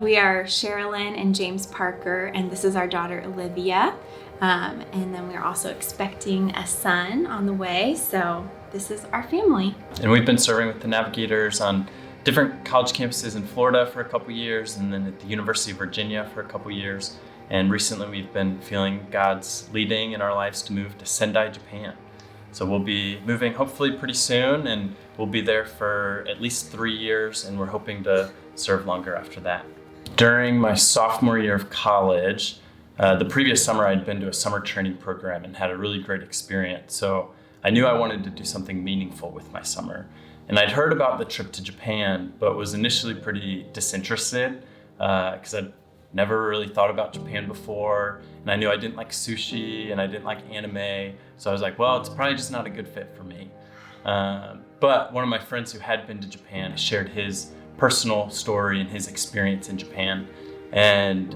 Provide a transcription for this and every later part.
We are Cherilyn and James Parker, and this is our daughter Olivia. And then we're also expecting a son on the way, so this is our family. And we've been serving with the Navigators on different college campuses in Florida for a couple years, and then at the University of Virginia for a couple years. And recently we've been feeling God's leading in our lives to move to Sendai, Japan. So we'll be moving hopefully pretty soon, and we'll be there for at least 3 years, and we're hoping to serve longer after that. During my sophomore year of college, the previous summer I'd been to a summer training program and had a really great experience. So I knew I wanted to do something meaningful with my summer. And I'd heard about the trip to Japan, but was initially pretty disinterested because I'd never really thought about Japan before. And I knew I didn't like sushi and I didn't like anime. So I was like, well, it's probably just not a good fit for me. But one of my friends who had been to Japan shared his personal story and his experience in Japan. And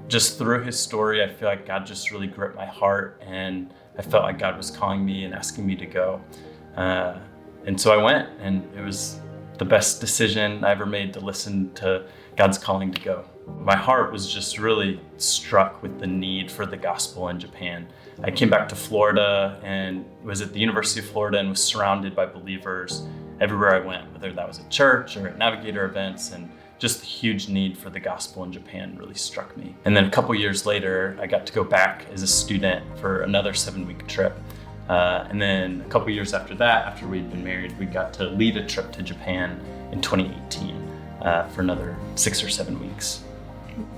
just through his story, I feel like God just really gripped my heart, and I felt like God was calling me and asking me to go. And so I went, and it was the best decision I ever made to listen to God's calling to go. My heart was just really struck with the need for the gospel in Japan. I came back to Florida and was at the University of Florida and was surrounded by believers everywhere I went, whether that was at church or at Navigator events, and just the huge need for the gospel in Japan really struck me. And then a couple years later, I got to go back as a student for another 7-week trip. And then a couple years after that, after we'd been married, we got to lead a trip to Japan in 2018 for another 6 or 7 weeks.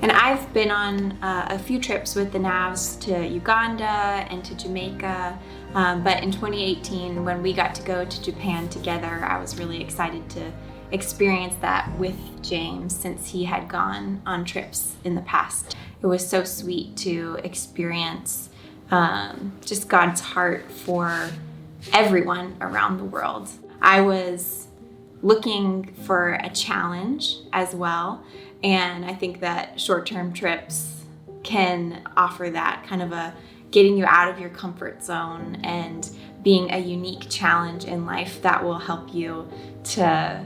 And I've been on a few trips with the Navs to Uganda and to Jamaica. But in 2018, when we got to go to Japan together, I was really excited to experience that with James, since he had gone on trips in the past. It was so sweet to experience just God's heart for everyone around the world. I was looking for a challenge as well, and I think that short-term trips can offer that kind of a getting you out of your comfort zone and being a unique challenge in life that will help you to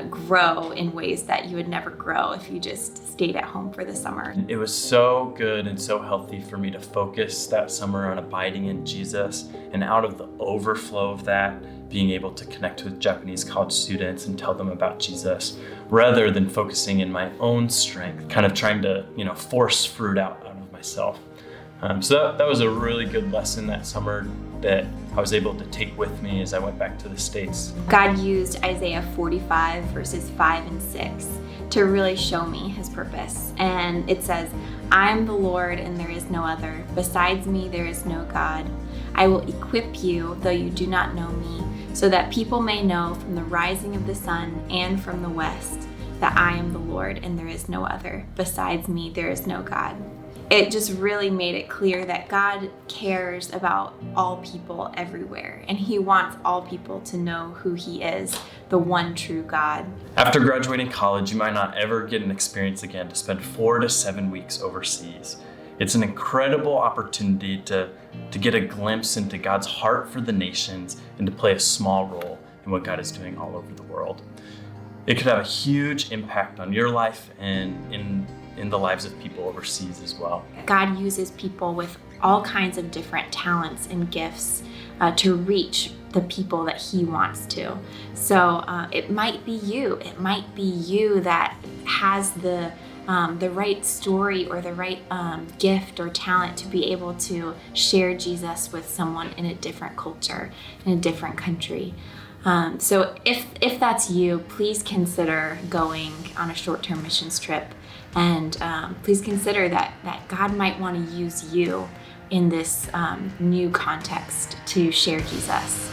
grow in ways that you would never grow if you just stayed at home for the summer. It was so good and so healthy for me to focus that summer on abiding in Jesus, and out of the overflow of that, being able to connect with Japanese college students and tell them about Jesus, rather than focusing in my own strength, kind of trying to, force fruit out of myself. So that was a really good lesson that summer that I was able to take with me as I went back to the States. God used Isaiah 45 verses 5 and 6 to really show me his purpose. And it says, "I am the Lord and there is no other. Besides me there is no God. I will equip you, though you do not know me, so that people may know from the rising of the sun and from the west that I am the Lord and there is no other. Besides me there is no God." It just really made it clear that God cares about all people everywhere, and he wants all people to know who he is, the one true God. After graduating college, you might not ever get an experience again to spend 4 to 7 weeks overseas. It's an incredible opportunity to get a glimpse into God's heart for the nations and to play a small role in what God is doing all over the world. It could have a huge impact on your life and in the lives of people overseas as well. God uses people with all kinds of different talents and gifts to reach the people that he wants to. So it might be you. It might be you that has the right story or the right gift or talent to be able to share Jesus with someone in a different culture, in a different country. So if that's you, please consider going on a short-term missions trip. And please consider that God might want to use you in this new context to share Jesus.